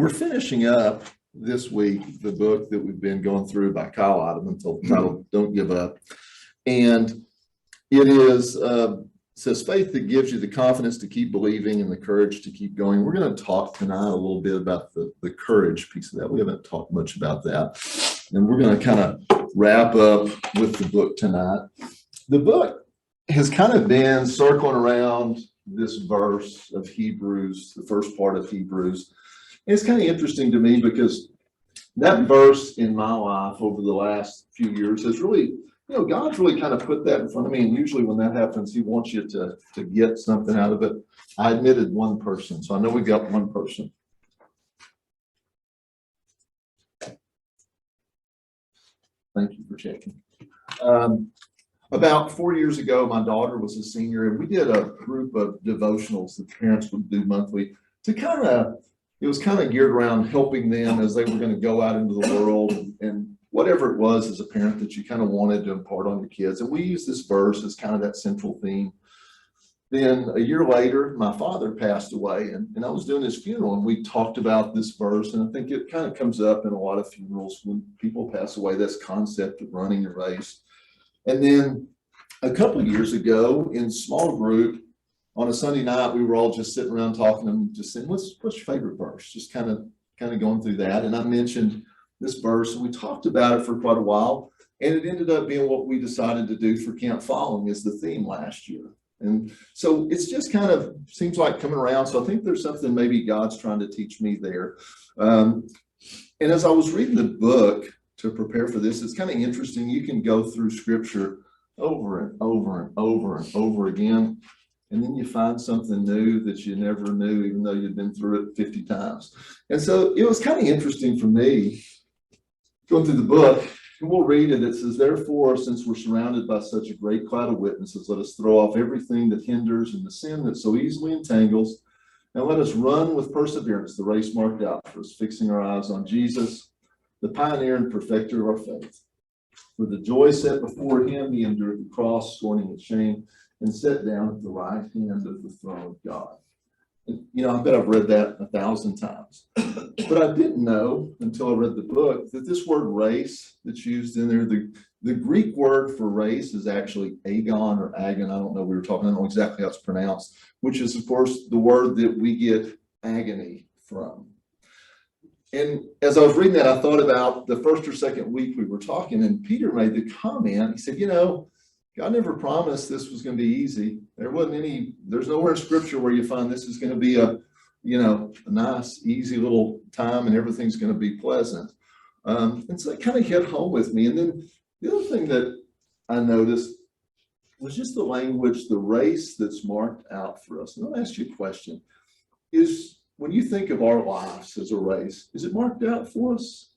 we're finishing up this week the book that we've been going through by Kyle Idleman, titled "Don't Give Up," and it is says faith that gives you the confidence to keep believing and the courage to keep going. We're going to talk tonight a little bit about the courage piece of that. We haven't talked much about that, and we're going to kind of wrap up with the book tonight. The book has kind of been circling around this verse of Hebrews, the first part of Hebrews. And it's kind of interesting to me because that verse in my life over the last few years has really, God's really kind of put that in front of me. And usually when that happens, he wants you to get something out of it. I admitted one person, so I know we got one person. Thank you for checking. About 4 years ago, my daughter was a senior, and we did a group of devotionals that parents would do monthly to it was kind of geared around helping them as they were going to go out into the world and whatever it was as a parent that you kind of wanted to impart on your kids. And we used this verse as kind of that central theme. Then a year later, my father passed away, and I was doing his funeral, and we talked about this verse. And I think it kind of comes up in a lot of funerals when people pass away, this concept of running a race. And then a couple of years ago in small group on a Sunday night, we were all just sitting around talking and just saying, what's your favorite verse? Just kind of going through that. And I mentioned this verse, and we talked about it for quite a while. And it ended up being what we decided to do for Camp Following as the theme last year. And so it's just kind of seems like coming around. So I think there's something maybe God's trying to teach me there. And as I was reading the book to prepare for this, it's kind of interesting. You can go through scripture over and over and over and over again, and then you find something new that you never knew, even though you'd been through it 50 times. And so it was kind of interesting for me going through the book, and we'll read it. It says, therefore, since we're surrounded by such a great cloud of witnesses, let us throw off everything that hinders and the sin that so easily entangles, and let us run with perseverance the race marked out for us, fixing our eyes on Jesus, the pioneer and perfecter of our faith. For the joy set before him, he endured the cross, scorning its shame, and sat down at the right hand of the throne of God. And, I bet I've read that 1,000 times. But I didn't know until I read the book that this word race that's used in there, the Greek word for race is actually agon or agon. I don't know exactly how it's pronounced, which is, of course, the word that we get agony from. And as I was reading that, I thought about the first or second week we were talking, and Peter made the comment. He said, God never promised this was going to be easy. There's nowhere in scripture where you find this is going to be a nice, easy little time and everything's going to be pleasant. And so it kind of hit home with me. And then the other thing that I noticed was just the language, the race that's marked out for us. And I'll ask you a question. When you think of our lives as a race, is it marked out for us?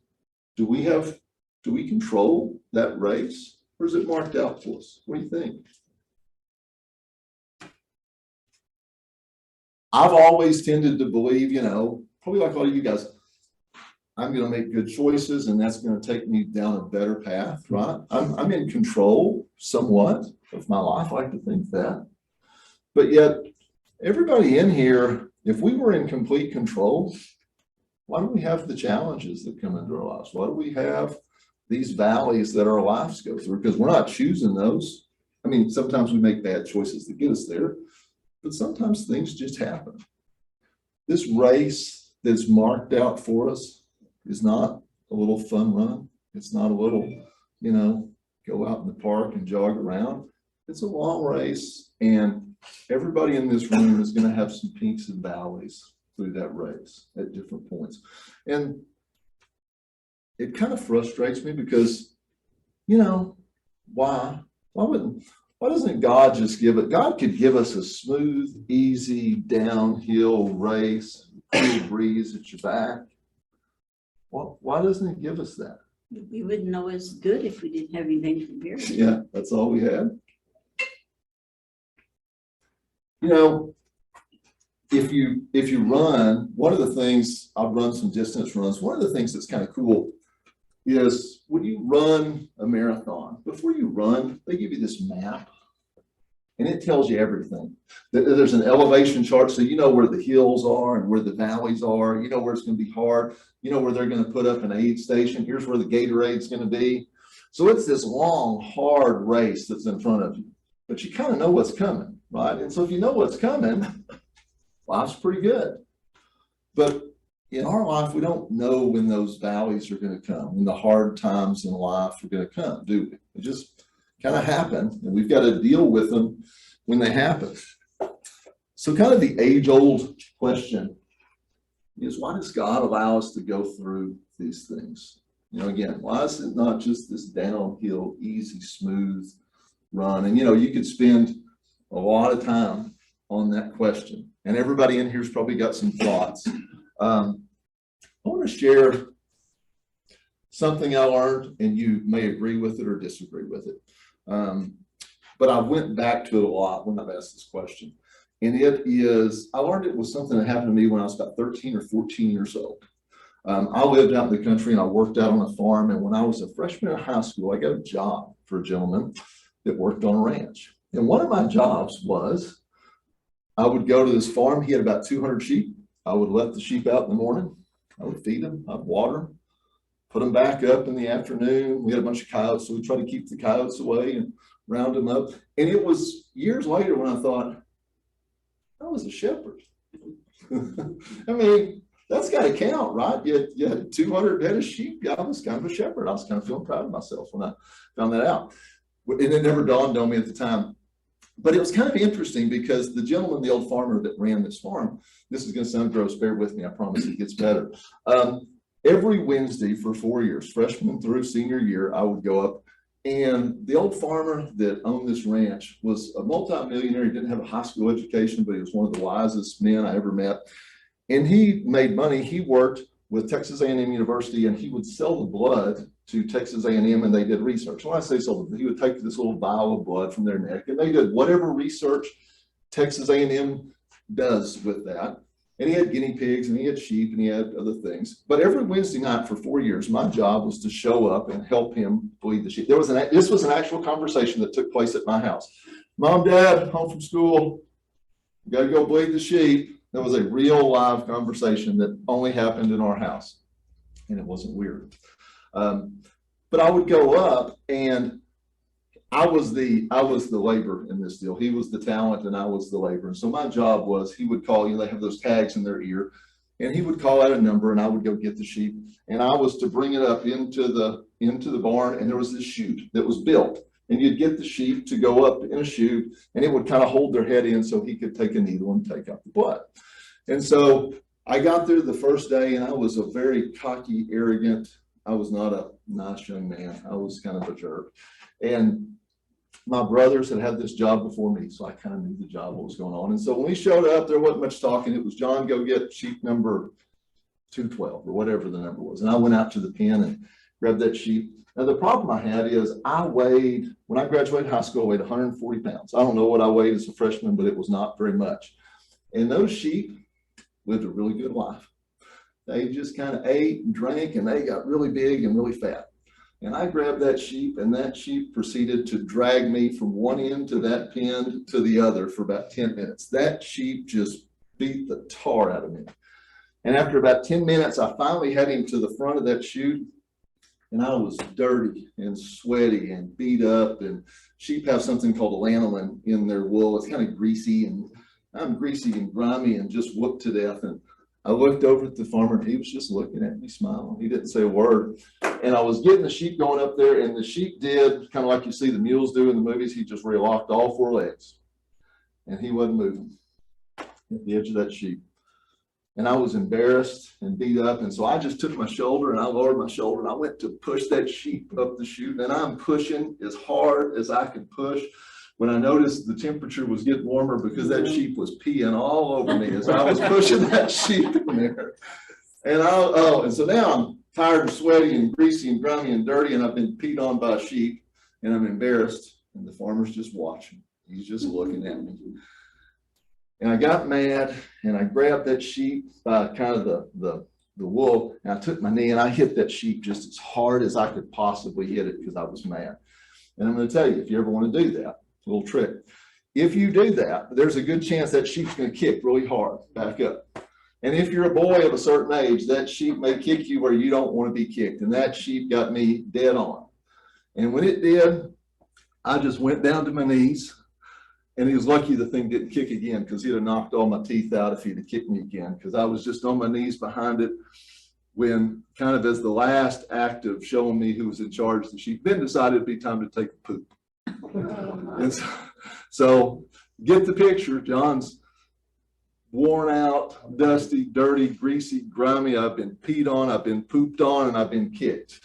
Do we control that race, or is it marked out for us? What do you think? I've always tended to believe, probably like all you guys, I'm going to make good choices, and that's going to take me down a better path, right? I'm in control somewhat of my life. I like to think that. But yet, everybody in here, if we were in complete control, why do we have the challenges that come into our lives? Why do we have these valleys that our lives go through? Because we're not choosing those. I mean, sometimes we make bad choices that get us there, but sometimes things just happen. This race that's marked out for us is not a little fun run. It's not a little, go out in the park and jog around. It's a long race, and everybody in this room is going to have some peaks and valleys through that race at different points. And it kind of frustrates me because, why doesn't God just give it? God could give us a smooth, easy, downhill race, cool breeze at your back. Why doesn't he give us that? We wouldn't know it's good if we didn't have anything to compare to. Yeah, that's all we had. If you run, one of the things, I've run some distance runs. One of the things that's kind of cool is when you run a marathon, before you run, they give you this map. and it tells you everything. There's an elevation chart, so you know where the hills are and where the valleys are. You know where it's going to be hard. You know where they're going to put up an aid station. Here's where the Gatorade's going to be. So it's this long, hard race that's in front of you, but you kind of know what's coming, right? And so if you know what's coming, life's pretty good. But in our life, we don't know when those valleys are going to come, when the hard times in life are going to come, do we? They just kind of happen, and we've got to deal with them when they happen. So kind of the age-old question is, why does God allow us to go through these things? You know, again, why is it not just this downhill, easy, smooth run? And, you know, you could spend a lot of time on that question. And everybody in here's probably got some thoughts. I want to share something I learned, and you may agree with it or disagree with it. But I went back to it a lot when I've asked this question. And it is, I learned it was something that happened to me when I was about 13 or 14 years old. I lived out in the country and I worked out on a farm. And when I was a freshman in high school, I got a job for a gentleman that worked on a ranch. And one of my jobs was I would go to this farm. He had about 200 sheep. I would let the sheep out in the morning. I would feed them. I'd water them, put them back up in the afternoon. We had a bunch of coyotes, so we tried to keep the coyotes away and round them up. And it was years later when I thought, I was a shepherd. I mean, that's got to count, right? You had 200 head of sheep. Yeah, I was kind of a shepherd. I was kind of feeling proud of myself when I found that out. And it never dawned on me at the time. But it was kind of interesting because the gentleman, the old farmer that ran this farm, this is going to sound gross, bear with me, I promise it gets better. Every Wednesday for 4 years, freshman through senior year, I would go up. And the old farmer that owned this ranch was a multimillionaire. He didn't have a high school education, but he was one of the wisest men I ever met. And he made money. He worked with Texas A&M University, and he would sell the blood to Texas A&M, and they did research. When I say so, he would take this little vial of blood from their neck, and they did whatever research Texas A&M does with that. And he had guinea pigs, and he had sheep, and he had other things. But every Wednesday night for 4 years, my job was to show up and help him bleed the sheep. This was an actual conversation that took place at my house. Mom, Dad, home from school, got to go bleed the sheep. That was a real live conversation that only happened in our house, and it wasn't weird. But I would go up, and I was the labor in this deal. He was the talent, and I was the labor. And so my job was, he would call, they have those tags in their ear, and he would call out a number, and I would go get the sheep, and I was to bring it up into the barn, and there was this chute that was built. And you'd get the sheep to go up in a chute, and it would kind of hold their head in so he could take a needle and take out the blood. And so I got there the first day, and I was a very cocky, arrogant, I was not a nice young man. I was kind of a jerk. And my brothers had had this job before me, so I kind of knew the job, what was going on. And so when we showed up, there wasn't much talking. It was, John, go get sheep number 212 or whatever the number was. And I went out to the pen and grabbed that sheep. Now, the problem I had is when I graduated high school, I weighed 140 pounds. I don't know what I weighed as a freshman, but it was not very much. And those sheep lived a really good life. They just kind of ate and drank, and they got really big and really fat. And I grabbed that sheep, and that sheep proceeded to drag me from one end to that pen to the other for about 10 minutes. That sheep just beat the tar out of me. And after about 10 minutes, I finally had him to the front of that chute. And I was dirty and sweaty and beat up, and sheep have something called lanolin in their wool. It's kind of greasy, and I'm greasy and grimy and just whooped to death. And I looked over at the farmer, and he was just looking at me, smiling. He didn't say a word. And I was getting the sheep going up there, and the sheep did kind of like you see the mules do in the movies. He just relocked all four legs, and he wasn't moving at the edge of that sheep. And I was embarrassed and beat up. And so I just took my shoulder, and I lowered my shoulder, and I went to push that sheep up the chute. And I'm pushing as hard as I could push when I noticed the temperature was getting warmer, because that sheep was peeing all over me as I was pushing that sheep in there. And and so now I'm tired and sweaty and greasy and grimy and dirty, and I've been peed on by a sheep, and I'm embarrassed. And the farmer's just watching. He's just looking at me. And I got mad, and I grabbed that sheep by kind of the wool, and I took my knee, and I hit that sheep just as hard as I could possibly hit it, because I was mad. And I'm going to tell you, if you ever want to do that, a little trick. if you do that, there's a good chance that sheep's going to kick really hard back up. And if you're a boy of a certain age, that sheep may kick you where you don't want to be kicked. And that sheep got me dead on. And when it did, I just went down to my knees. And he was lucky the thing didn't kick again, because he'd have knocked all my teeth out if he'd have kicked me again, because I was just on my knees behind it when, kind of as the last act of showing me who was in charge of the sheep, then decided it'd be time to take a poop. And so get the picture. John's worn out, dusty, dirty, greasy, grimy. I've been peed on, I've been pooped on, and I've been kicked.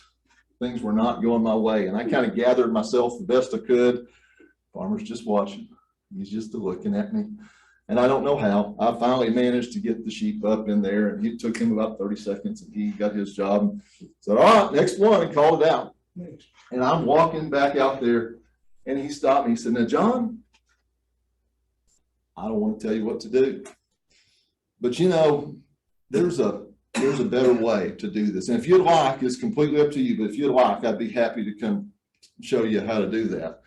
Things were not going my way. And I kind of gathered myself the best I could. Farmer's just watching. He's just looking at me. And I don't know how. I finally managed to get the sheep up in there, and it took him about 30 seconds, and he got his job and said, all right, next one, and called it out. And I'm walking back out there, and he stopped me. He said, now, John, I don't want to tell you what to do. But you know, there's a better way to do this. And if you'd like, it's completely up to you, but if you'd like, I'd be happy to come show you how to do that.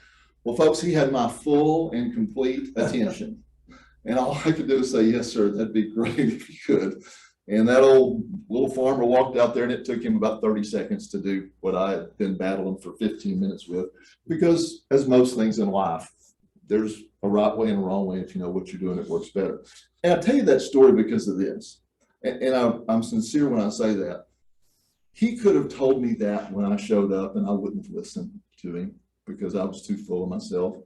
Well, folks, he had my full and complete attention. And all I could do is say, yes, sir, that'd be great if you could. And that old little farmer walked out there, and it took him about 30 seconds to do what I had been battling for 15 minutes with. Because as most things in life, there's a right way and a wrong way. If you know what you're doing, it works better. And I tell you that story because of this. And I'm sincere when I say that. He could have told me that when I showed up, and I wouldn't have listened to him because I was too full of myself.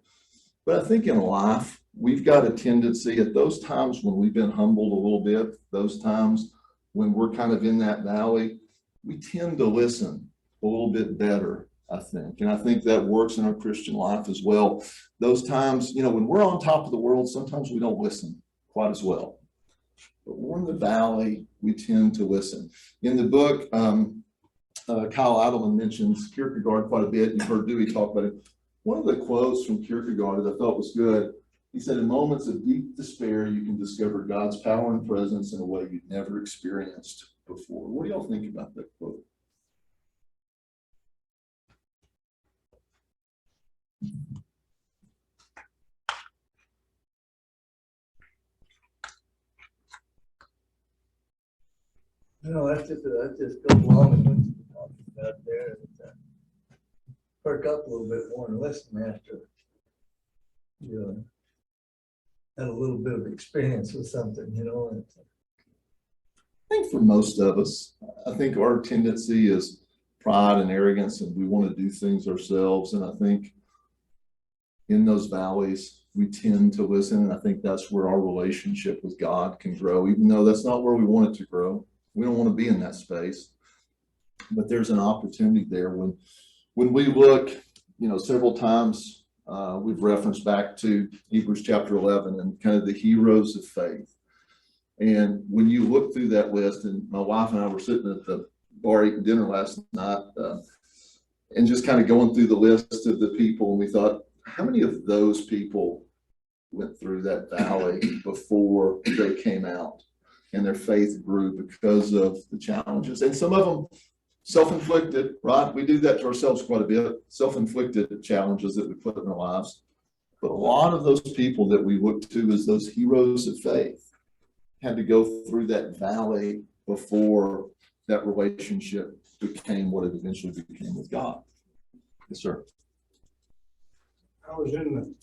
But I think in life, we've got a tendency at those times when we've been humbled a little bit, those times when we're kind of in that valley, we tend to listen a little bit better, I think. And I think that works in our Christian life as well. Those times, you know, when we're on top of the world, sometimes we don't listen quite as well. But when we're in the valley, we tend to listen. In the book, Kyle Idleman mentions Kierkegaard quite a bit. You've heard Dewey talk about it. One of the quotes from Kierkegaard that I thought was good, he said, in moments of deep despair, you can discover God's power and presence in a way you've never experienced before. What do y'all think about that quote? No, that's just go along with what you're talking about there. Perk up a little bit more and listen after you had a little bit of experience with something, you know. I think for most of us, I think our tendency is pride and arrogance, and we want to do things ourselves. And I think in those valleys, we tend to listen. And I think that's where our relationship with God can grow, even though that's not where we want it to grow. We don't want to be in that space. But there's an opportunity there when we look, you know, several times we've referenced back to Hebrews chapter 11 and kind of the heroes of faith. And when you look through that list, and my wife and I were sitting at the bar eating dinner last night and just kind of going through the list of the people, and we thought, how many of those people went through that valley before they came out and their faith grew because of the challenges? And some of them self-inflicted, right? We do that to ourselves quite a bit, self-inflicted challenges that we put in our lives. But a lot of those people that we look to as those heroes of faith had to go through that valley before that relationship became what it eventually became with God. Yes, sir. I was in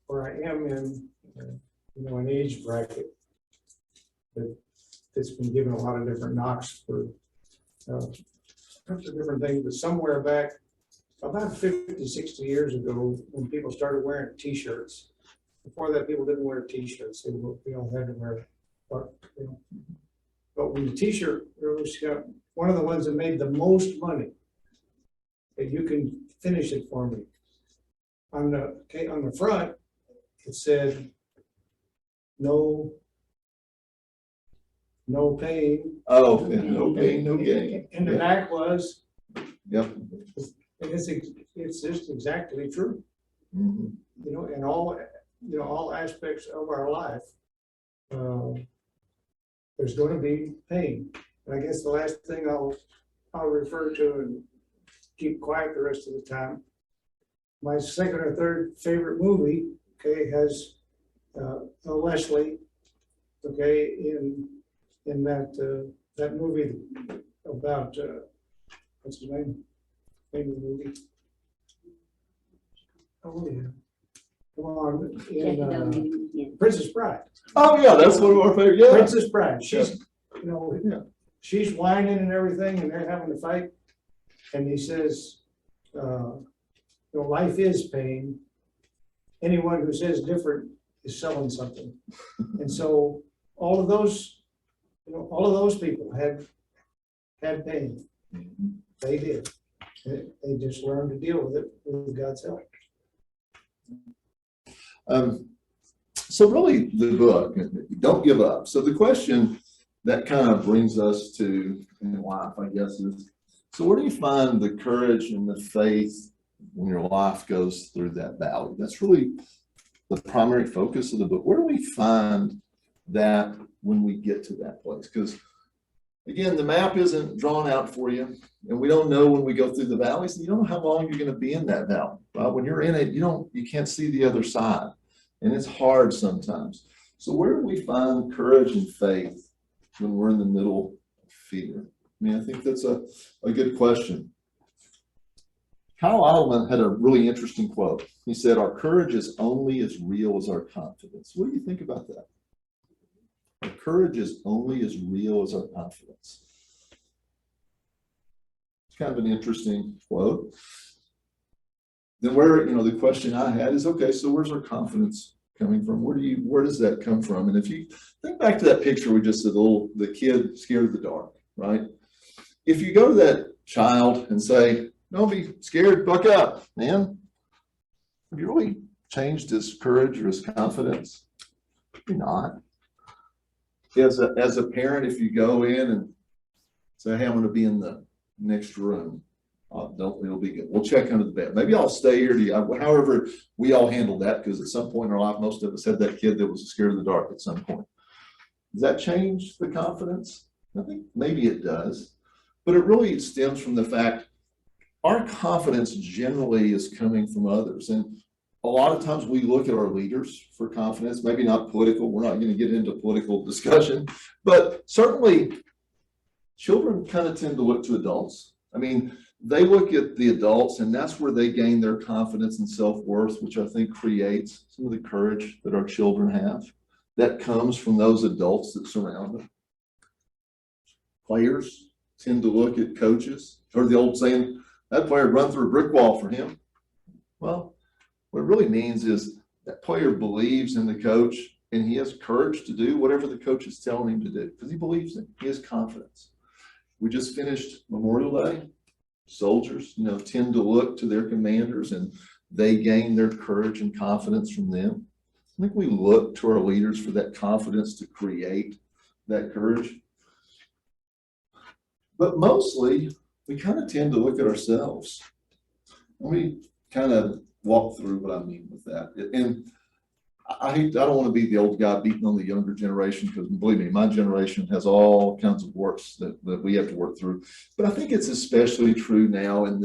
where I am in, an age bracket that's been given a lot of different knocks for different things, but somewhere back about 50, 60 years ago, when people started wearing t-shirts. Before that, people didn't wear t-shirts. They all had to wear, but when the t-shirt, there was one of the ones that made the most money. If you can finish it for me. On the front, it said, no pain. Oh, no pain, no gain. And the back was. Yep. And it's just exactly true. Mm-hmm. You know, in all aspects of our life, there's going to be pain. And I guess the last thing I'll refer to and keep quiet the rest of the time. My second or third favorite movie okay, has Leslie, okay, in that movie about, what's his name? Name of the movie? Oh, yeah. Come on, Jack, you don't in need it again. Princess Bride. Oh, yeah, that's one of our favorite, yeah. Princess Bride, she's, you know, Yeah. she's whining and everything, and they're having to fight. And he says, you know, life is pain. Anyone who says different is selling something. And so all of those, you know, all of those people had pain. They did. They just learned to deal with it with God's help. So really the book, Don't Give Up. So the question that kind of brings us to in life, I guess, is, so where do you find the courage and the faith when your life goes through that valley? That's really the primary focus of the book. Where do we find that when we get to that place? Because again, the map isn't drawn out for you, and we don't know when we go through the valleys, and you don't know how long you're going to be in that valley. Right? When you're in it, you can't see the other side, and it's hard sometimes. So where do we find courage and faith when we're in the middle of fear? I mean, I think that's a good question. Kyle Idleman had a really interesting quote. He said, "Our courage is only as real as our confidence." What do you think about that? Our courage is only as real as our confidence. It's kind of an interesting quote. Then the question I had is, okay, so where's our confidence coming from? Where does that come from? And if you think back to that picture we just said, the kid scared of the dark, right? If you go to that child and say, "Don't be scared, buck up, man," have you really changed his courage or his confidence? You're not. As a parent, if you go in and say, "Hey, I'm going to be in the next room," it'll be good. We'll check under the bed. Maybe I'll stay here. However, we all handle that, because at some point in our life, most of us had that kid that was scared of the dark at some point. Does that change the confidence? I think maybe it does, but it really stems from the fact our confidence generally is coming from others. And a lot of times we look at our leaders for confidence, maybe not political. We're not going to get into political discussion, but certainly children kind of tend to look to adults. I mean, they look at the adults, and that's where they gain their confidence and self-worth, which I think creates some of the courage that our children have. That comes from those adults that surround them. Players tend to look at coaches, or the old saying, "That player run through a brick wall for him." Well, what it really means is that player believes in the coach, and he has courage to do whatever the coach is telling him to do because he believes in it. He has confidence. We just finished Memorial Day. Soldiers, tend to look to their commanders, and they gain their courage and confidence from them. I think we look to our leaders for that confidence to create that courage. But mostly, we kind of tend to look at ourselves. Let me kind of walk through what I mean with that. And I don't want to be the old guy beating on the younger generation, because believe me, my generation has all kinds of warts that we have to work through. But I think it's especially true now in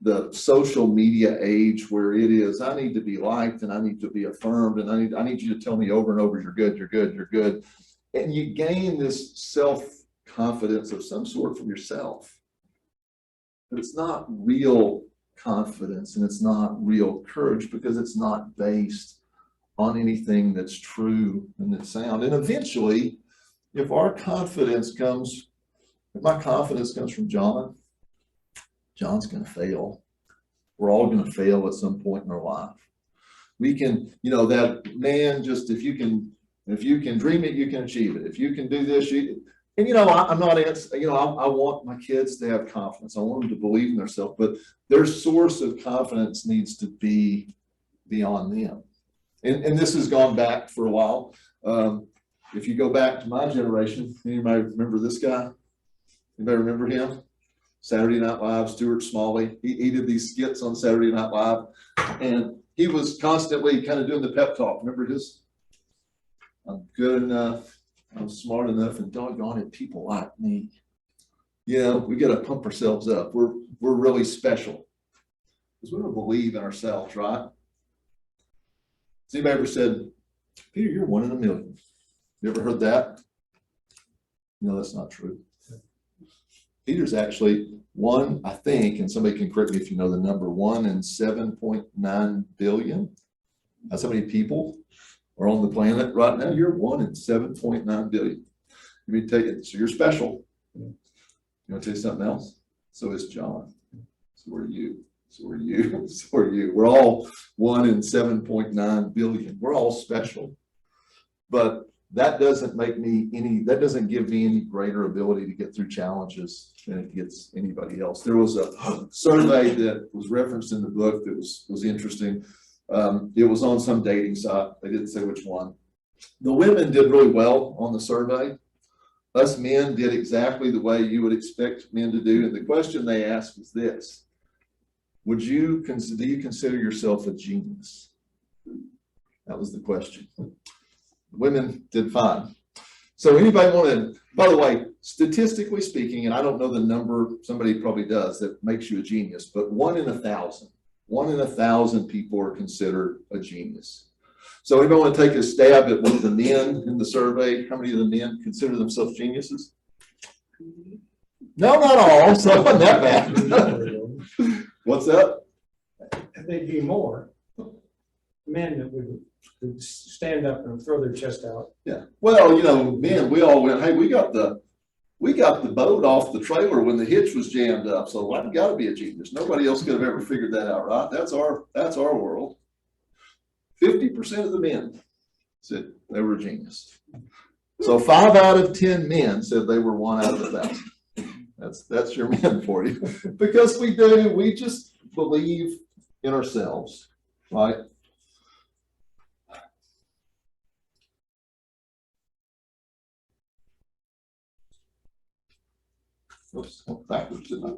the social media age, where it is, I need to be liked and I need to be affirmed, and I need you to tell me over and over, "You're good, you're good, you're good." And you gain this self-confidence of some sort from yourself. But it's not real confidence, and it's not real courage, because it's not based on anything that's true and that's sound. And eventually, if my confidence comes from John's going to fail. We're all going to fail at some point in our life. We can, that man, just if you can dream it, you can achieve it. If you can do this, I'm not, I want my kids to have confidence. I want them to believe in themselves, but their source of confidence needs to be beyond them. And this has gone back for a while. If you go back to my generation, anybody remember this guy? Anybody remember him? Saturday Night Live, Stuart Smalley. He did these skits on Saturday Night Live, and he was constantly kind of doing the pep talk. Remember his? "I'm good enough. I'm smart enough, and doggone it, people like me." We got to pump ourselves up. We're really special because we don't believe in ourselves, right? Has anybody ever said, Peter, you're one in a million? You ever heard that? No, that's not true. Peter's actually one, I think, and somebody can correct me if you know the number, 1 in 7.9 billion. That's how many people are on the planet right now. You're 1 in 7.9 billion. Let me tell you, so you're special. You want to tell you something else? So is John. So are you. So are you. So are you. We're all 1 in 7.9 billion. We're all special. But that doesn't make me that doesn't give me any greater ability to get through challenges than it gets anybody else. There was a survey that was referenced in the book that was interesting. It was on some dating site. They didn't say which one. The women did really well on the survey. Us men did exactly the way you would expect men to do. And the question they asked was this: do you consider yourself a genius? That was the question. Women did fine. So anybody want to, by the way, statistically speaking, and I don't know the number, somebody probably does, that makes you a genius, but 1 in 1,000, 1 in 1,000 people are considered a genius. So anybody want to take a stab at one of the men in the survey? How many of the men consider themselves geniuses? No, not all, so it wasn't that bad. What's that? There'd be more men that would stand up and throw their chest out. Yeah. Well, you know, men, we all went, hey, we got the boat off the trailer when the hitch was jammed up. So I've got to be a genius. Nobody else could have ever figured that out, right? That's our world. 50% of the men said they were a genius. So 5 out of 10 men said they were 1 out of 1,000. That's your men for you. Because we just believe in ourselves, right? Oops, backwards, didn't I?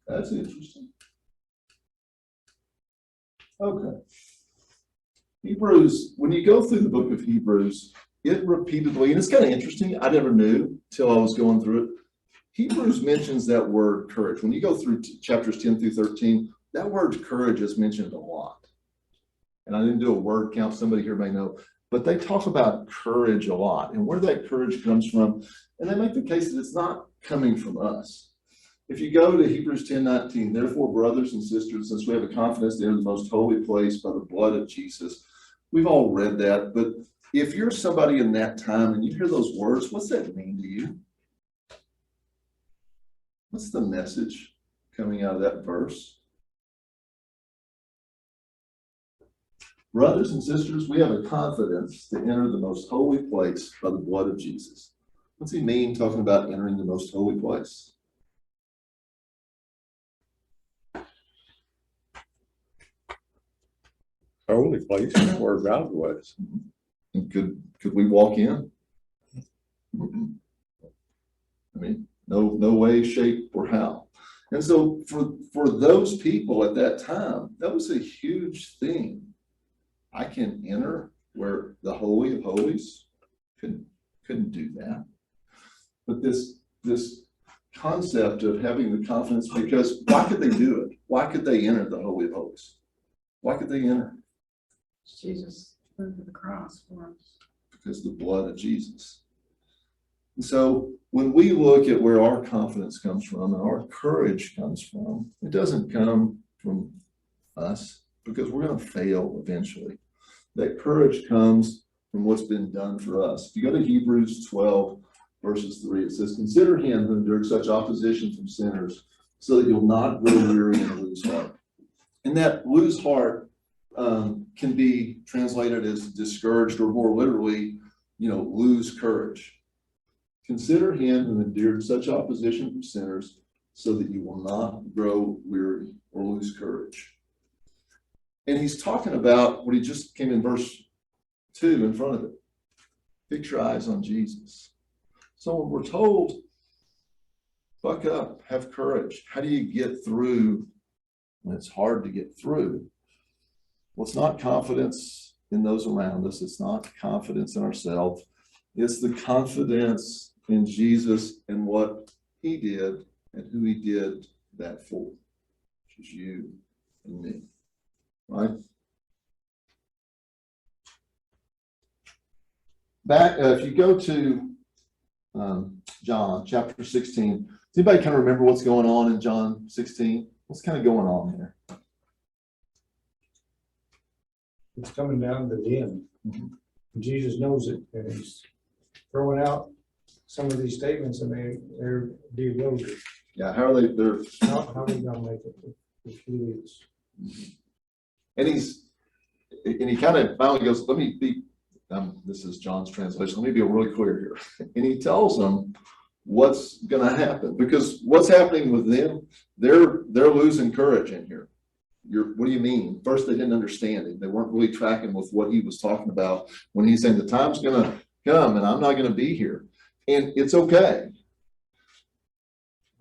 That's interesting. Okay. Hebrews, when you go through the book of Hebrews, it repeatedly, and it's kind of interesting, I never knew till I was going through it. Hebrews mentions that word courage. When you go through chapters 10 through 13, that word courage is mentioned a lot. And I didn't do a word count, somebody here may know, but they talk about courage a lot and where that courage comes from. And they make the case that it's not coming from us. If you go to Hebrews 10:19, therefore, brothers and sisters, since we have a confidence to enter the most holy place by the blood of Jesus, we've all read that. But if you're somebody in that time and you hear those words, what's that mean to you? What's the message coming out of that verse? Brothers and sisters, we have a confidence to enter the most holy place by the blood of Jesus. What's he mean talking about entering the most holy place? Holy place where God was. And could we walk in? I mean, no way, shape, or how. And so for those people at that time, that was a huge thing. I can enter where the Holy of Holies couldn't do that. But this concept of having the confidence, because why could they do it? Why could they enter the Holy of Holies? Why could they enter? Jesus went to the cross for us. Because the blood of Jesus. And so when we look at where our confidence comes from and our courage comes from, it doesn't come from us, because we're going to fail eventually. That courage comes from what's been done for us. If you go to Hebrews 12, verses 3, it says, consider him who endured such opposition from sinners, so that you'll not grow weary and lose heart. And that lose heart can be translated as discouraged, or more literally, lose courage. Consider him who endured such opposition from sinners, so that you will not grow weary or lose courage. And he's talking about what he just came in verse 2 in front of it. Fix your eyes on Jesus. So when we're told, buck up, have courage, how do you get through when it's hard to get through? Well, it's not confidence in those around us. It's not confidence in ourselves. It's the confidence in Jesus and what he did and who he did that for, which is you and me, right? Back, if you go to John chapter 16, does anybody kind of remember what's going on in John 16? What's kind of going on there? It's coming down to the end. Jesus knows it, and he's throwing out some of these statements, and they're bewildered. Yeah, how are they? They're How are we gonna make it if he leaves? and he kind of finally goes, let me be, this is John's translation, let me be really clear here. And he tells them what's going to happen, because what's happening with them, they're losing courage in here. What do you mean? First, they didn't understand it. They weren't really tracking with what he was talking about when he's saying the time's going to come and I'm not going to be here. And it's okay.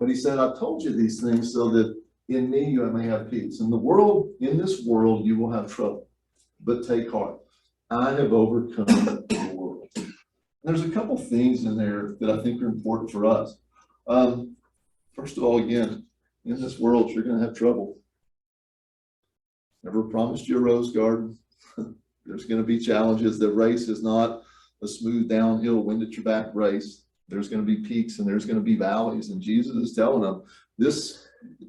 But he said, I've told you these things so that in me you may have peace. In this world, you will have trouble, but take heart. I have overcome the world. There's a couple things in there that I think are important for us. First of all, again, in this world, you're going to have trouble. Never promised you a rose garden. There's going to be challenges. The race is not a smooth downhill, wind at your back race. There's going to be peaks and there's going to be valleys. And Jesus is telling them, this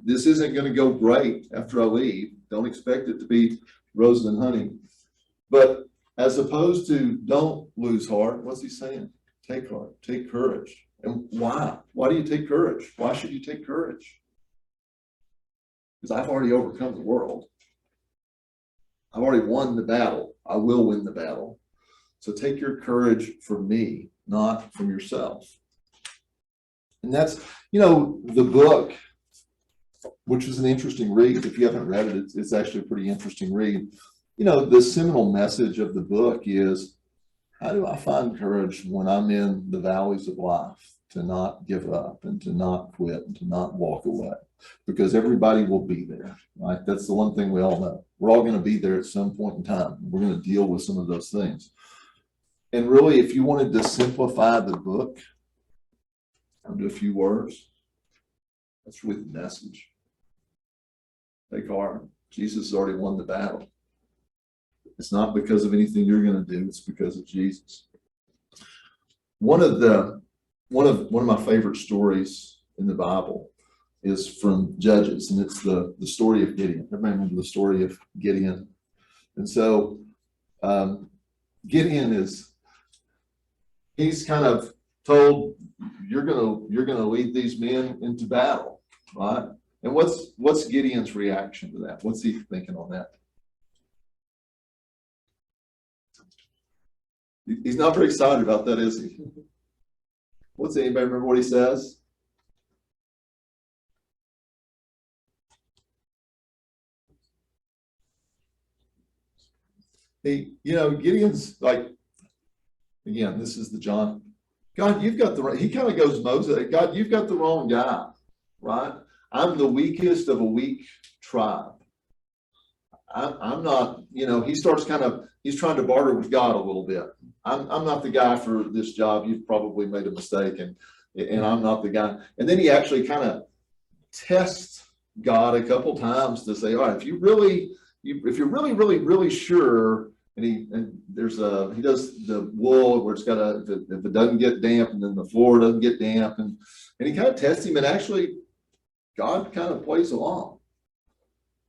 isn't going to go great after I leave. Don't expect it to be roses and honey. But as opposed to don't lose heart, what's he saying? Take heart, take courage. And why? Why do you take courage? Why should you take courage? Because I've already overcome the world. I've already won the battle. I will win the battle. So take your courage from me, not from yourself. And that's, the book, which is an interesting read. If you haven't read it, it's actually a pretty interesting read. The seminal message of the book is, how do I find courage when I'm in the valleys of life to not give up and to not quit and to not walk away? Because everybody will be there, right? That's the one thing we all know. We're all going to be there at some point in time. We're going to deal with some of those things. And really, if you wanted to simplify the book into a few words, that's really the message. Take heart. Jesus has already won the battle. It's not because of anything you're going to do. It's because of Jesus. One of my favorite stories in the Bible is from Judges, and it's the story of Gideon. Everybody remember the story of Gideon? And so Gideon he's kind of told, you're gonna lead these men into battle, right? And what's Gideon's reaction to that? What's he thinking on that? He's not very excited about that, is he? Anybody remember what he says? Gideon's like, again, this is the John. God, you've got he kind of goes Moses. God, you've got the wrong guy, right? I'm the weakest of a weak tribe. I'm not, he starts he's trying to barter with God a little bit. I'm not the guy for this job. You've probably made a mistake and I'm not the guy. And then he actually kind of tests God a couple times to say, all right, if you're really, really sure, and he does the wool where it's got if it doesn't get damp and then the floor doesn't get damp and he kind of tests him, and actually God kind of plays along.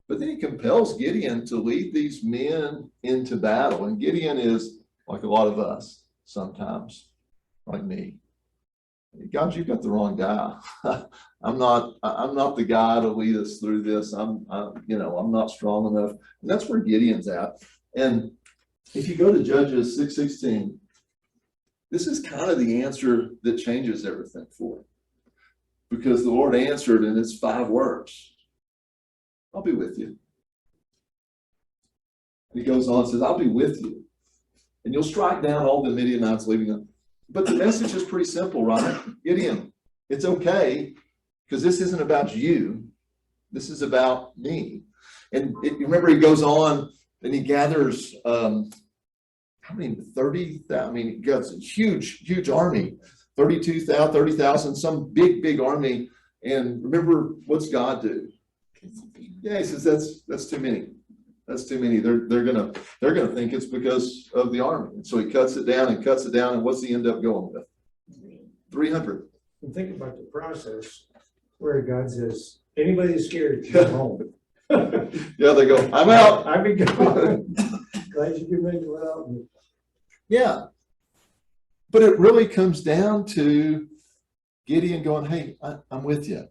But then he compels Gideon to lead these men into battle. And Gideon is like a lot of us sometimes, like me. God, you've got the wrong guy. I'm not the guy to lead us through this. I'm not strong enough. And that's where Gideon's at. And if you go to Judges 6:16, this is kind of the answer that changes everything for him. Because the Lord answered, and it's 5 words. I'll be with you. And he goes on and says, I'll be with you. And you'll strike down all the Midianites leaving them. But the message is pretty simple, right? Gideon, it's okay, because this isn't about you. This is about me. And remember, he goes on and he gathers how many, 30,000, I mean, he got a huge army, 32,000, 30,000, some big army. And remember, what's God do? Yeah, he says, that's too many. That's too many. They're gonna think it's because of the army. And so he cuts it down, and what's he end up going with? 300. And think about the process where God says, anybody that's scared, go home. Yeah, they go, I'm out. I be gone. Glad you can make it without me. Yeah. But it really comes down to Gideon going, hey, I'm with you.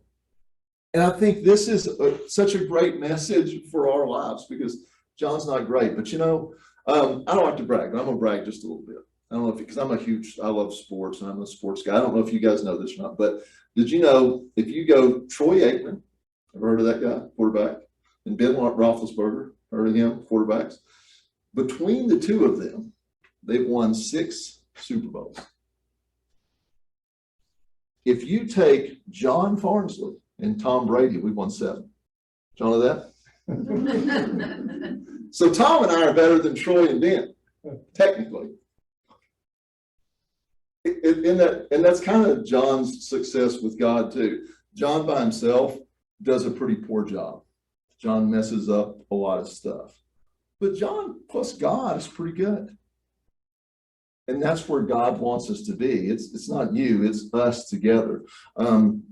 And I think this is such a great message for our lives, because John's not great, but I don't like to brag, but I'm gonna brag just a little bit. I don't know if, because I love sports and I'm a sports guy. I don't know if you guys know this or not, but did you know if you go Troy Aikman, ever heard of that guy, quarterback, and Ben Roethlisberger, heard of him, quarterbacks? Between the two of them, they've won 6 Super Bowls. If you take John Farnsley and Tom Brady, we've won 7. Did you know that? So Tom and I are better than Troy and Ben, technically. And that's kind of John's success with God too. John by himself does a pretty poor job. John messes up a lot of stuff. But John plus God is pretty good. And that's where God wants us to be. It's not you, it's us together. When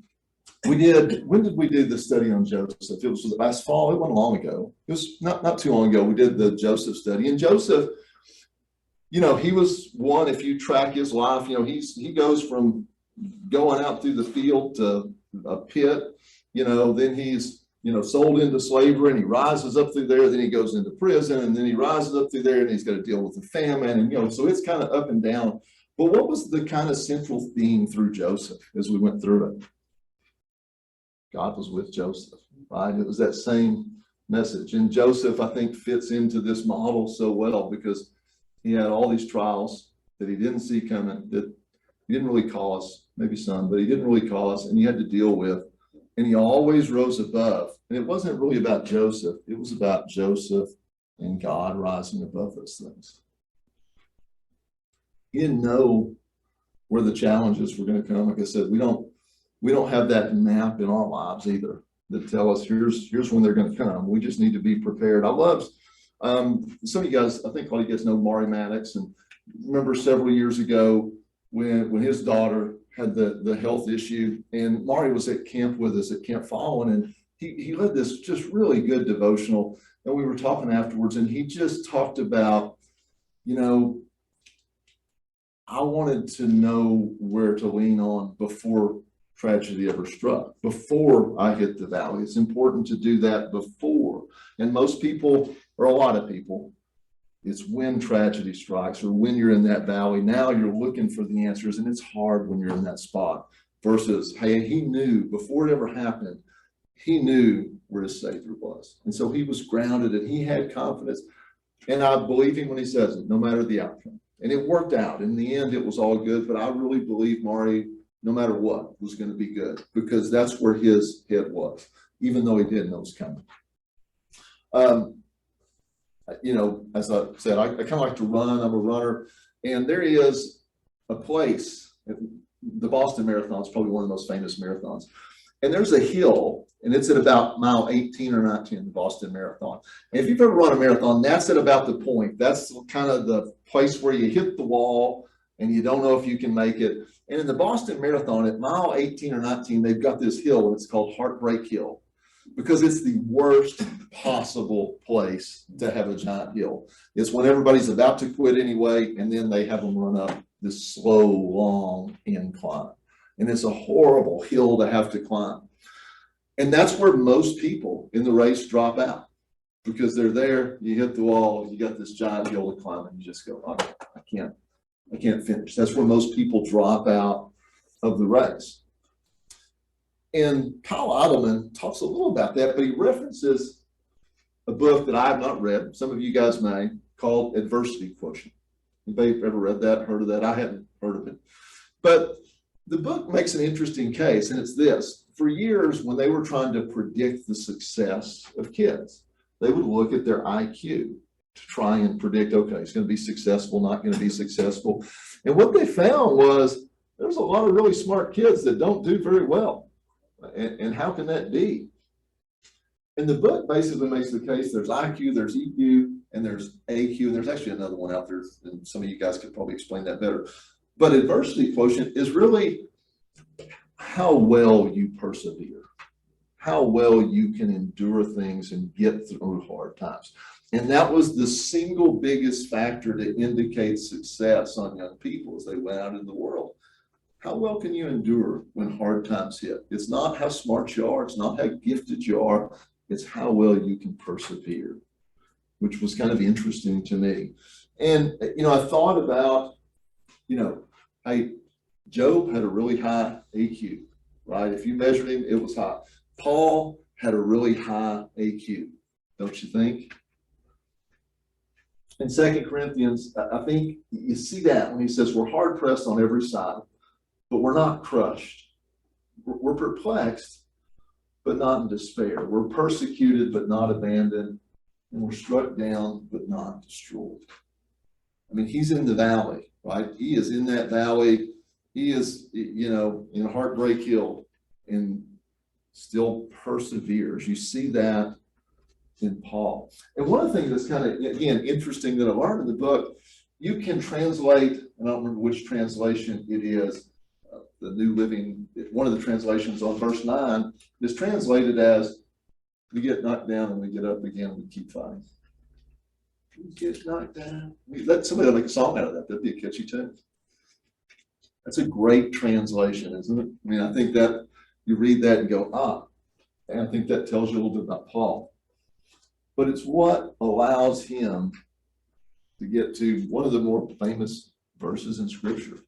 did we do the study on Joseph? It was last fall. It wasn't long ago. It was not too long ago. We did the Joseph study. And Joseph, he was one, if you track his life, he goes from going out through the field to a pit, then he's, sold into slavery, and he rises up through there, then he goes into prison, and then he rises up through there, and he's got to deal with the famine, and, so it's kind of up and down. But what was the kind of central theme through Joseph as we went through it? God was with Joseph, right? It was that same message. And Joseph, I think, fits into this model so well, because he had all these trials that he didn't see coming, that he didn't really cause, maybe some, but he didn't really cause, and he had to deal with. And he always rose above. And it wasn't really about Joseph. It was about Joseph and God rising above those things. He didn't know where the challenges were going to come. Like I said, we don't have that map in our lives either that tell us here's when they're going to come. We just need to be prepared. I love some of you guys, I think all you guys know Mari Maddox, and remember several years ago when his daughter had the health issue, and Mari was at camp with us at Camp Following, and he led this just really good devotional, and we were talking afterwards, and he just talked about, I wanted to know where to lean on before tragedy ever struck, before I hit the valley. It's important to do that before. And most people, or a lot of people, it's when tragedy strikes or when you're in that valley. Now you're looking for the answers, and it's hard when you're in that spot. Versus, hey, he knew before it ever happened, he knew where his Savior was. And so he was grounded and he had confidence. And I believe him when he says it, no matter the outcome. And it worked out. In the end, it was all good. But I really believe Mari, no matter what, was going to be good, because that's where his head was, even though he didn't know it was coming. As I said, I kind of like to run. I'm a runner. And there is a place, the Boston Marathon is probably one of the most famous marathons. And there's a hill, and it's at about mile 18 or 19, the Boston Marathon. And if you've ever run a marathon, that's at about the point. That's kind of the place where you hit the wall and you don't know if you can make it. And in the Boston Marathon, at mile 18 or 19, they've got this hill, and it's called Heartbreak Hill, because it's the worst possible place to have a giant hill. It's when everybody's about to quit anyway, and then they have them run up this slow, long incline. And it's a horrible hill to have to climb. And that's where most people in the race drop out, because they're there, you hit the wall, you got this giant hill to climb, and you just go, oh, I can't finish. That's where most people drop out of the race. And Kyle Idleman talks a little about that, but he references a book that I have not read, some of you guys may, called Adversity Quotient. Anybody ever read that, heard of that? I hadn't heard of it. But the book makes an interesting case, and it's this. For years, when they were trying to predict the success of kids, they would look at their IQ. to try and predict, okay, it's going to be successful, not going to be successful. And what they found was there's a lot of really smart kids that don't do very well. And how can that be? And the book basically makes the case there's IQ, there's EQ, and there's AQ, and there's actually another one out there, and some of you guys could probably explain that better. But adversity quotient is really how well you persevere, how well you can endure things and get through hard times. And that was the single biggest factor to indicate success on young people as they went out in the world. How well can you endure when hard times hit? It's not how smart you are, it's not how gifted you are, it's how well you can persevere, which was kind of interesting to me. And, I thought about, Job had a really high AQ, right? If you measured him, it was high. Paul had a really high AQ, don't you think? In 2 Corinthians, I think you see that when he says we're hard pressed on every side, but we're not crushed. We're perplexed, but not in despair. We're persecuted, but not abandoned. And we're struck down, but not destroyed. I mean, he's in the valley, right? He is in that valley. He is, in Heartbreak Hill and still perseveres. You see that in Paul. And one of the things that's kind of, again, interesting that I learned in the book, you can translate, and I don't remember which translation it is, the New Living, one of the translations on verse 9 is translated as, we get knocked down and we get up again and we keep fighting. We get knocked down. Let somebody make a song out of that. That'd be a catchy tune. That's a great translation, isn't it? I mean, I think that you read that and go, and I think that tells you a little bit about Paul. But it's what allows him to get to one of the more famous verses in Scripture.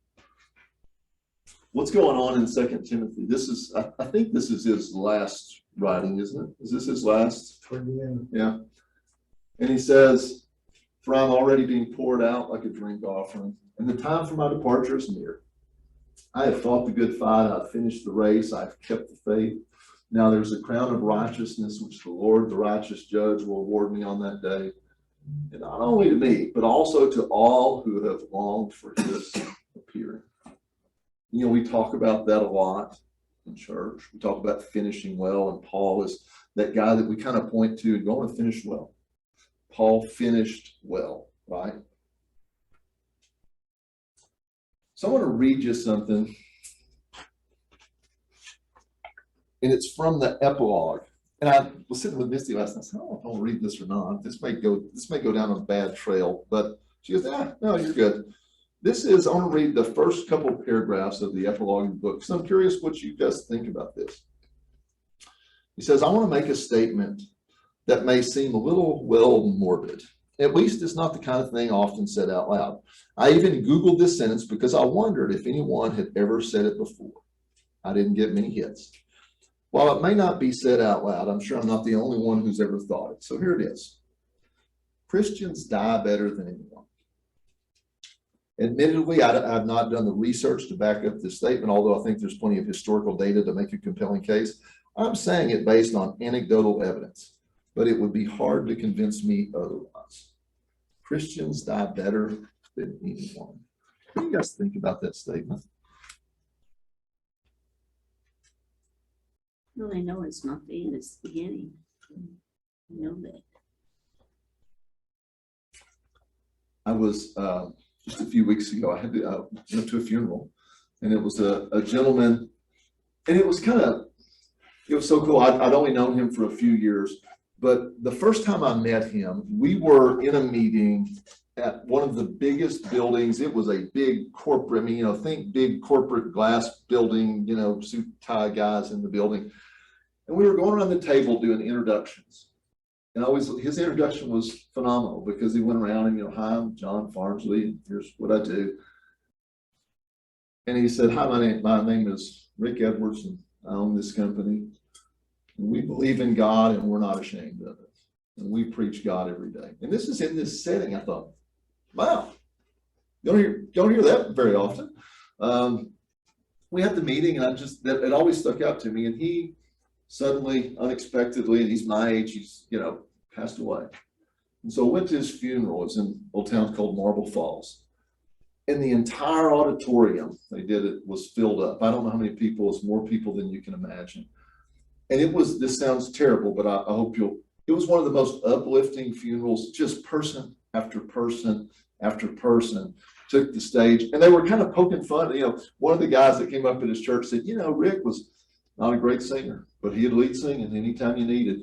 What's going on in 2 Timothy? This is, I think this is his last writing, isn't it? Is this his last? Toward the end. Yeah. And he says, for I'm already being poured out like a drink offering, and the time for my departure is near. I have fought the good fight, I've finished the race, I've kept the faith. Now there's a crown of righteousness, which the Lord, the righteous judge, will award me on that day. And not only to me, but also to all who have longed for his appearing. We talk about that a lot in church. We talk about finishing well, and Paul is that guy that we kind of point to and go and finish well. Paul finished well, right? So I want to read you something. And it's from the epilogue. And I was sitting with Misty last night. I said, I don't know if I'll read this or not. This may go down a bad trail. But she goes, no, you're good. I want to read the first couple of paragraphs of the epilogue of the book. So I'm curious what you guys think about this. He says, I want to make a statement that may seem a little, morbid. At least it's not the kind of thing often said out loud. I even Googled this sentence because I wondered if anyone had ever said it before. I didn't get many hits. While it may not be said out loud, I'm sure I'm not the only one who's ever thought it. So here it is. Christians die better than anyone. Admittedly, I've not done the research to back up this statement, although I think there's plenty of historical data to make a compelling case. I'm saying it based on anecdotal evidence, but it would be hard to convince me otherwise. Christians die better than anyone. What do you guys think about that statement? Well, I know it's not the end, it's the beginning. I know that. I was just a few weeks ago, I went to a funeral, and it was a gentleman, and it was so cool. I'd only known him for a few years, but the first time I met him, we were in a meeting at one of the biggest buildings. It was a big corporate, think big corporate glass building, suit tie guys in the building. And we were going around the table doing introductions. And his introduction was phenomenal because he went around and, hi, I'm John Farnsley, and here's what I do. And he said, hi, my name is Rick Edwards, and I own this company. And we believe in God, and we're not ashamed of it. And we preach God every day. And this is in this setting. I thought, wow, don't hear that very often. We had the meeting, and it always stuck out to me. And he suddenly, unexpectedly, and he's my age, he's, passed away. And so I went to his funeral. It's in a little town called Marble Falls. And the entire auditorium, they did it, was filled up. I don't know how many people, it's more people than you can imagine. And it was, this sounds terrible, but I hope it was one of the most uplifting funerals, just person after person after person took the stage. And they were kind of poking fun. One of the guys that came up at his church said, Rick was not a great singer, but he'd lead singing anytime you needed.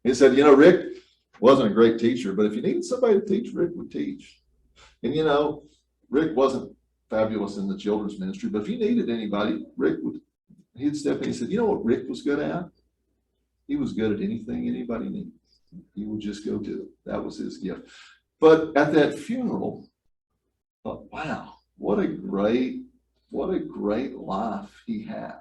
He said, Rick wasn't a great teacher, but if you needed somebody to teach, Rick would teach. And Rick wasn't fabulous in the children's ministry, but if you needed anybody, he'd step in. He said, what Rick was good at? He was good at anything anybody needed. He would just go do it. That was his gift. But at that funeral, I thought, wow, what a great life he had.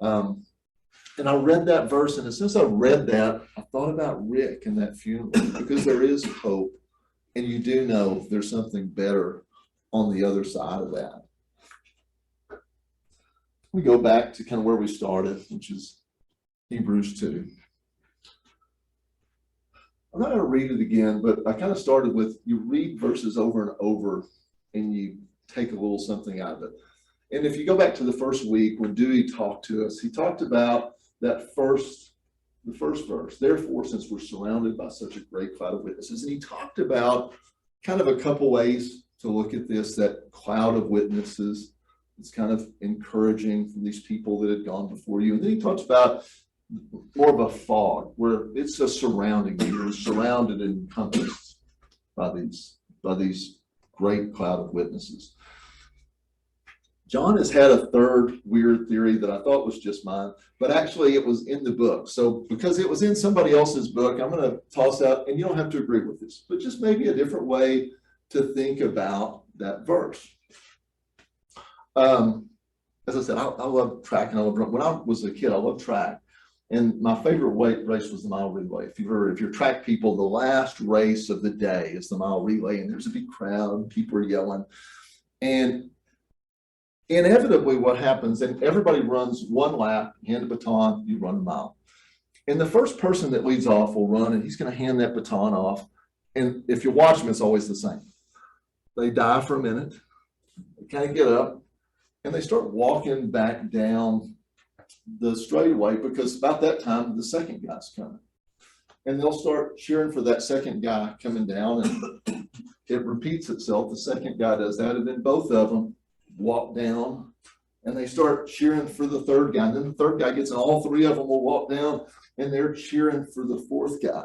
And I read that verse, and as soon as I read that, I thought about Rick and that funeral, because there is hope, and you do know there's something better on the other side of that. We go back to kind of where we started, which is Hebrews 2. I'm not going to read it again, but I kind of started with, you read verses over and over and you take a little something out of it. And if you go back to the first week when Dewey talked to us, he talked about the first verse. Therefore, since we're surrounded by such a great cloud of witnesses, and he talked about kind of a couple ways to look at this, that cloud of witnesses. It's kind of encouraging for these people that had gone before you. And then he talks about more of a fog, where it's a surrounding, you're surrounded and encompassed by these great cloud of witnesses. John has had a third weird theory that I thought was just mine, but actually it was in the book. So because it was in somebody else's book, I'm going to toss out, and you don't have to agree with this, but just maybe a different way to think about that verse. As I said, I love track and I love running. When I was a kid, I loved track. And my favorite race was the mile relay. If you're track people, the last race of the day is the mile relay, and there's a big crowd, people are yelling. And inevitably what happens, and everybody runs one lap, hand a baton, you run a mile. And the first person that leads off will run, and he's going to hand that baton off. And if you watch them, it's always the same. They die for a minute, they kind of get up, and they start walking back down the straightaway, because about that time the second guy's coming, and they'll start cheering for that second guy coming down, and it repeats itself. The second guy does that, and then both of them walk down and they start cheering for the third guy, and then the third guy gets, and all three of them will walk down and they're cheering for the fourth guy.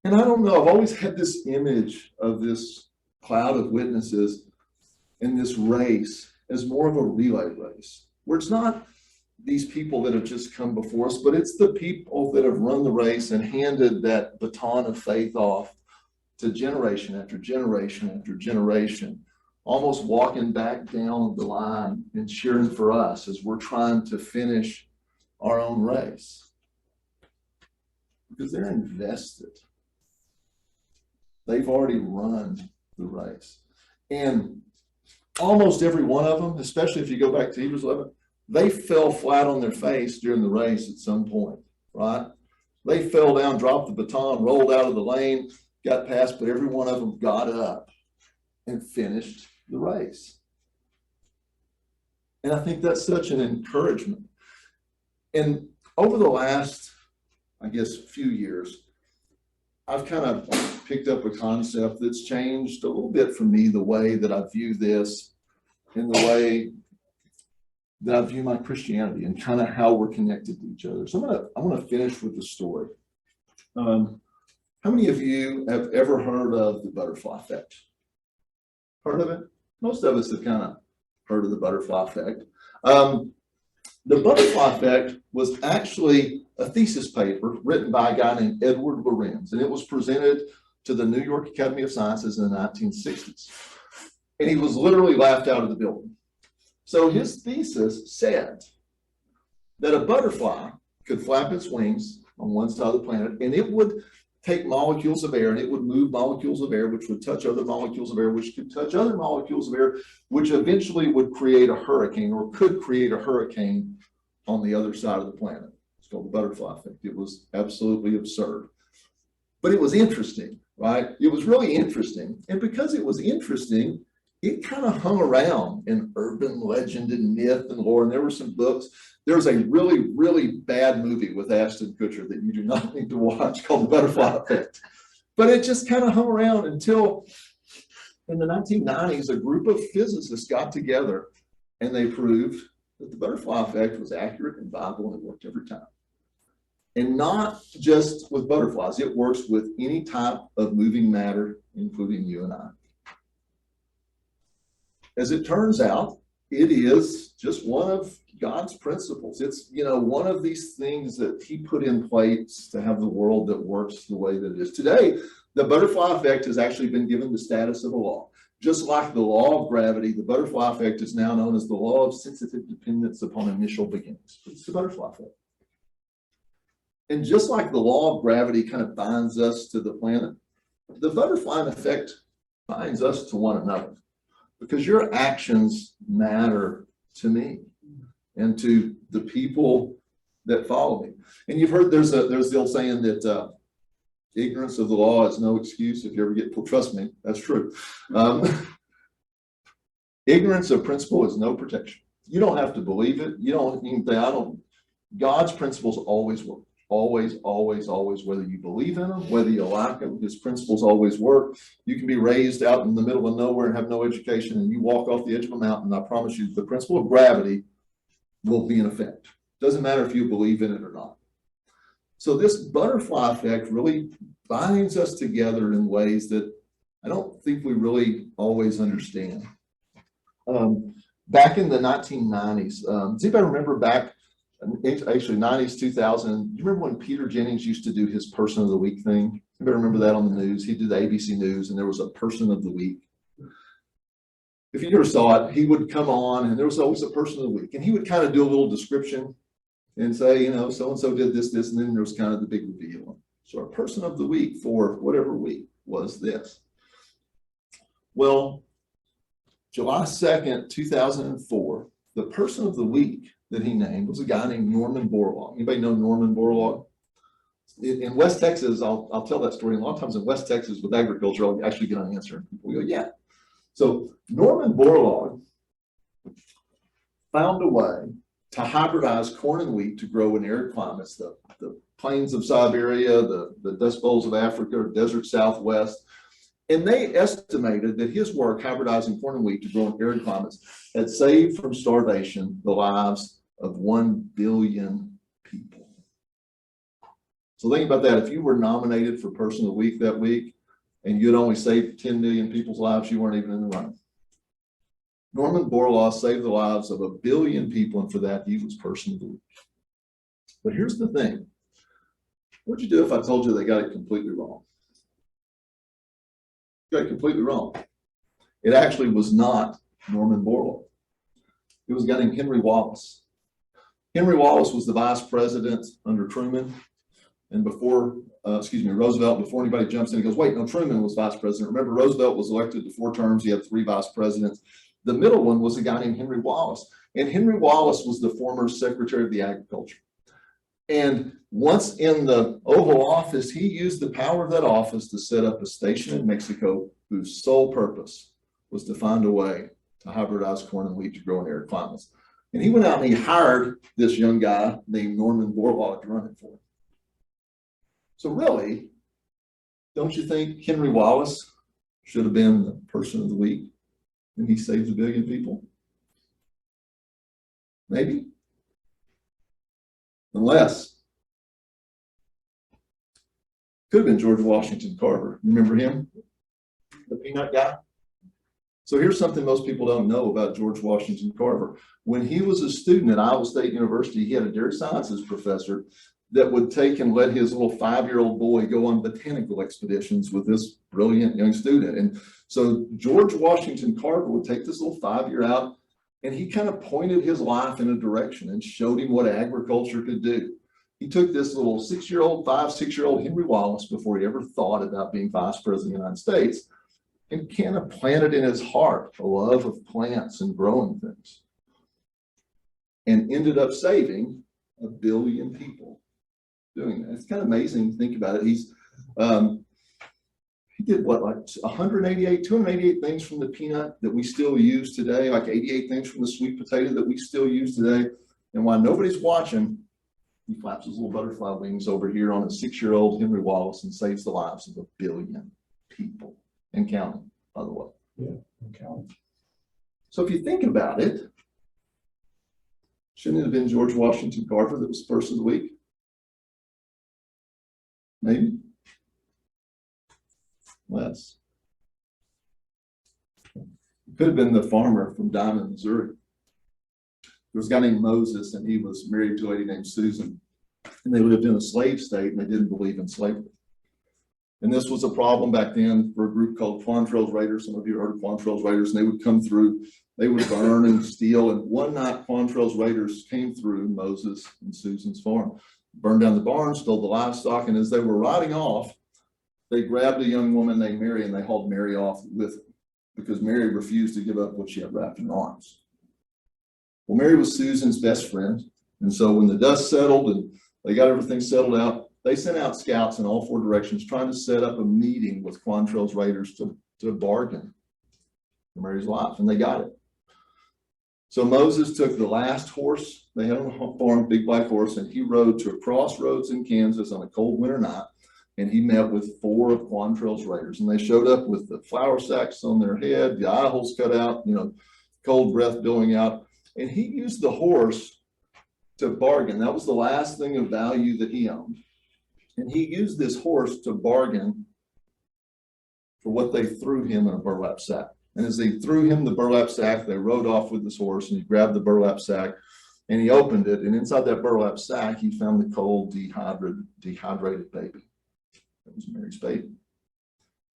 And I don't know, I've always had this image of this cloud of witnesses in this race as more of a relay race, where it's not these people that have just come before us, but it's the people that have run the race and handed that baton of faith off to generation after generation after generation, almost walking back down the line and cheering for us as we're trying to finish our own race. Because they're invested. They've already run the race. And almost every one of them, especially if you go back to Hebrews 11, they fell flat on their face during the race at some point, right? They fell down, dropped the baton, rolled out of the lane, got past, but every one of them got up and finished the race. And I think that's such an encouragement. And over the last, I guess, few years, I've kind of picked up a concept that's changed a little bit for me, the way that I view this and the way that I view my Christianity and kind of how we're connected to each other. So I'm gonna finish with the story. How many of you have ever heard of the butterfly effect? Heard of it? Most of us have kind of heard of the butterfly effect. The butterfly effect was actually a thesis paper written by a guy named Edward Lorenz, and it was presented to the New York Academy of Sciences in the 1960s. And he was literally laughed out of the building. So his thesis said that a butterfly could flap its wings on one side of the planet, and it would take molecules of air, and it would move molecules of air, which would touch other molecules of air, which could touch other molecules of air, which eventually would create a hurricane, or could create a hurricane on the other side of the planet. It's called the butterfly effect. It was absolutely absurd. But it was interesting, right? It was really interesting. And because it was interesting, it kind of hung around in urban legend and myth and lore. And there were some books. There was a really, really bad movie with Ashton Kutcher that you do not need to watch called The Butterfly Effect. But it just kind of hung around until in the 1990s, a group of physicists got together and they proved that the butterfly effect was accurate and viable and it worked every time. And not just with butterflies, it works with any type of moving matter, including you and I. As it turns out, it is just one of God's principles. It's, one of these things that he put in place to have the world that works the way that it is. Today, the butterfly effect has actually been given the status of a law. Just like the law of gravity, the butterfly effect is now known as the law of sensitive dependence upon initial beginnings. It's the butterfly effect. And just like the law of gravity kind of binds us to the planet, the butterfly effect binds us to one another, because your actions matter to me and to the people that follow me. And you've heard there's the old saying that ignorance of the law is no excuse if you ever get pulled. Trust me, that's true. Ignorance of principle is no protection. You don't have to believe it. You don't even think, God's principles always work. Always, always, always, whether you believe in them, whether you like them, his principles always work. You can be raised out in the middle of nowhere and have no education, and you walk off the edge of a mountain, I promise you, the principle of gravity will be in effect. Doesn't matter if you believe in it or not. So this butterfly effect really binds us together in ways that I don't think we really always understand. Back in the 1990s, does anybody remember back, actually 90s, 2000, you remember when Peter Jennings used to do his Person of the Week thing? Anybody remember that on the news? He did the ABC News and there was a Person of the Week. If you never saw it, he would come on and there was always a Person of the Week. And he would kind of do a little description and say, so-and-so did this, and then there was kind of the big reveal. So our Person of the Week for whatever week was this. Well, July 2nd, 2004, the Person of the Week that he named was a guy named Norman Borlaug. Anybody know Norman Borlaug? In West Texas, I'll tell that story. And a lot of times in West Texas with agriculture, I'll actually get an answer. People go, yeah. So Norman Borlaug found a way to hybridize corn and wheat to grow in arid climates, the plains of Siberia, the Dust Bowls of Africa, desert Southwest. And they estimated that his work hybridizing corn and wheat to grow in arid climates had saved from starvation the lives of 1 billion people. So think about that. If you were nominated for Person of the Week that week and you'd only saved 10 million people's lives, you weren't even in the running. Norman Borlaug saved the lives of 1 billion people, and for that, he was Person of the Week. But here's the thing. What'd you do if I told you they got it completely wrong? Got it completely wrong. It actually was not Norman Borlaug. It was a guy named Henry Wallace. Henry Wallace was the vice president under Truman. And before, Roosevelt, before anybody jumps in and goes, wait, no, Truman was vice president. Remember, Roosevelt was elected to 4 terms. He had 3 vice presidents. The middle one was a guy named Henry Wallace. And Henry Wallace was the former Secretary of the Agriculture. And once in the Oval Office, he used the power of that office to set up a station in Mexico whose sole purpose was to find a way to hybridize corn and wheat to grow in arid climates. And he went out and he hired this young guy named Norman Borlaug to run it for him. So really, don't you think Henry Wallace should have been the Person of the Week and he saved 1 billion people? Maybe. Unless. Could have been George Washington Carver. Remember him? The peanut guy? So here's something most people don't know about George Washington Carver. When he was a student at Iowa State University, he had a dairy sciences professor that would take and let his little 5-year-old boy go on botanical expeditions with this brilliant young student. And so George Washington Carver would take this little 5-year out, and he kind of pointed his life in a direction and showed him what agriculture could do. He took this little 6-year-old, 5-6-year-old Henry Wallace before he ever thought about being vice president of the United States, and kind of planted in his heart a love of plants and growing things, and ended up saving 1 billion people doing that. It's kind of amazing to think about it. He did what, like 288 things from the peanut that we still use today, like 88 things from the sweet potato that we still use today. And while nobody's watching, he flaps his little butterfly wings over here on a 6-year-old Henry Wallace and saves the lives of 1 billion people and counting, by the way. Yeah. And counting. So if you think about it, shouldn't it have been George Washington Carver that was first of the week? Maybe. Less. It could have been the farmer from Diamond, Missouri. There was a guy named Moses, and he was married to a lady named Susan. And they lived in a slave state, and they didn't believe in slavery. And this was a problem back then for a group called Quantrell's Raiders. Some of you heard of Quantrell's Raiders, and they would come through, they would burn and steal. And one night, Quantrell's Raiders came through Moses and Susan's farm, burned down the barn, stole the livestock, and as they were riding off, they grabbed a young woman named Mary, and they hauled Mary off with them because Mary refused to give up what she had wrapped in her arms. Well, Mary was Susan's best friend, and so when the dust settled and they got everything settled out, they sent out scouts in all 4 directions trying to set up a meeting with Quantrell's Raiders to bargain for Mary's life, and they got it. So Moses took the last horse they had on the farm, big black horse, and he rode to a crossroads in Kansas on a cold winter night, and he met with 4 of Quantrell's Raiders, and they showed up with the flour sacks on their head, the eye holes cut out, cold breath billowing out, and he used the horse to bargain. That was the last thing of value that he owned. And he used this horse to bargain for what they threw him in a burlap sack. And as they threw him the burlap sack, they rode off with this horse, and he grabbed the burlap sack and he opened it. And inside that burlap sack, he found the cold, dehydrated baby. That was Mary's baby.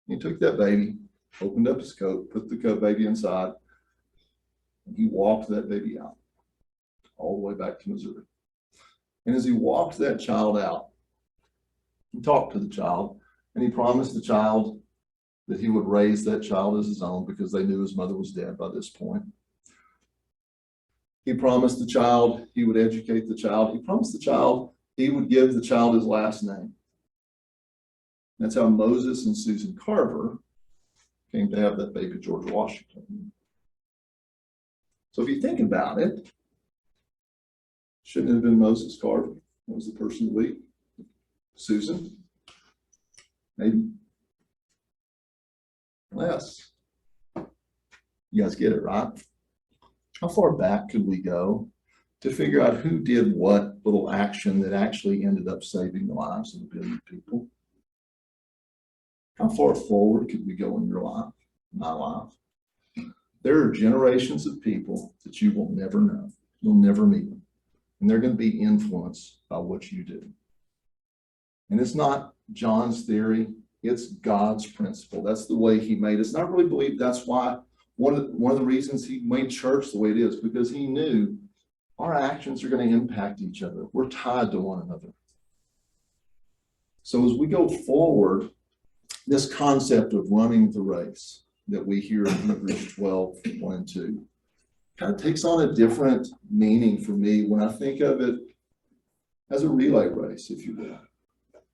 He took that baby, opened up his coat, put the coat baby inside, and he walked that baby out all the way back to Missouri. And as he walked that child out, he talked to the child, and he promised the child that he would raise that child as his own because they knew his mother was dead by this point. He promised the child he would educate the child. He promised the child he would give the child his last name. That's how Moses and Susan Carver came to have that baby George Washington. So if you think about it, shouldn't it have been Moses Carver? That was the person of the week. Susan? Maybe. Less. You guys get it, right? How far back could we go to figure out who did what little action that actually ended up saving the lives of 1 billion people? How far forward could we go in your life, my life? There are generations of people that you will never know. You'll never meet them. And they're going to be influenced by what you do. And it's not John's theory. It's God's principle. That's the way he made us. And I really believe that's why one of the reasons he made church the way it is, because he knew our actions are going to impact each other. We're tied to one another. So as we go forward, this concept of running the race that we hear in Hebrews 12, 1 and 2 kind of takes on a different meaning for me when I think of it as a relay race, if you will.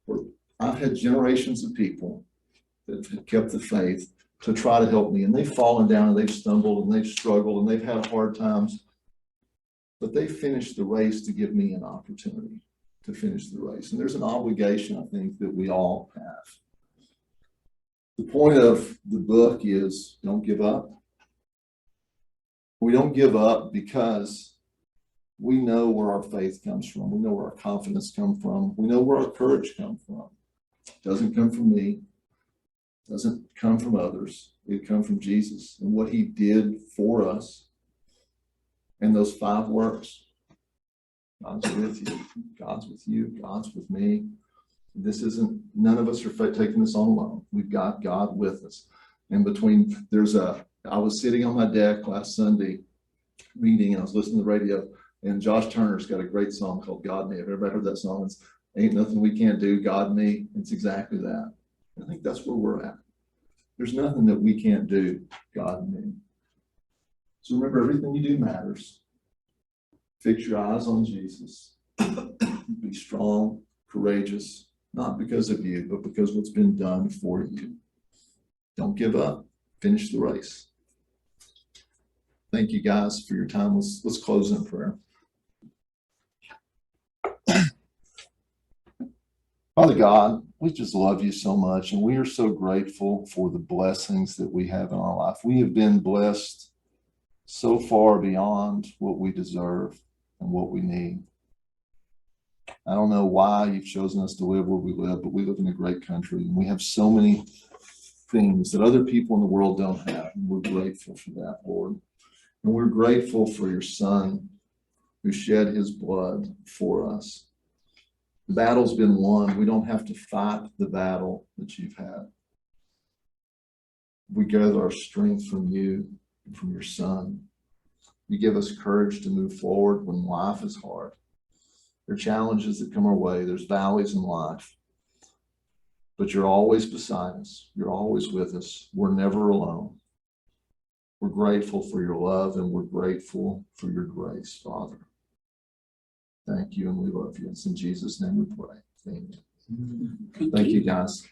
Where I've had generations of people that have kept the faith to try to help me, and they've fallen down and they've stumbled and they've struggled and they've had hard times, but they finished the race to give me an opportunity to finish the race. And there's an obligation, I think, that we all have. The point of the book is don't give up. We don't give up because we know where our faith comes from. We know where our confidence comes from. We know where our courage comes from. It doesn't come from me. It doesn't come from others. It comes from Jesus and what he did for us. And those 5 works. God's with you. God's with you. God's with me. This isn't, none of us are taking this on alone. We've got God with us. And I was sitting on my deck last Sunday meeting, and I was listening to the radio, and Josh Turner's got a great song called God Me. Have everybody heard that song? It's Ain't Nothing We Can't Do, God Me. It's exactly that. I think that's where we're at. There's nothing that we can't do, God Me. So remember, everything you do matters. Fix your eyes on Jesus. Be strong, courageous, not because of you, but because what's been done for you. Don't give up. Finish the race. Thank you guys for your time. Let's close in prayer. Father God, we just love you so much, and we are so grateful for the blessings that we have in our life. We have been blessed so far beyond what we deserve and what we need. I don't know why you've chosen us to live where we live, but we live in a great country, and we have so many things that other people in the world don't have, and we're grateful for that, Lord. And we're grateful for your Son who shed his blood for us. The battle's been won. We don't have to fight the battle that you've had. We gather our strength from you and from your Son. You give us courage to move forward when life is hard. There are challenges that come our way. There's valleys in life. But you're always beside us. You're always with us. We're never alone. We're grateful for your love, and we're grateful for your grace, Father. Thank you, and we love you. It's in Jesus' name we pray. Amen. Thank you, guys.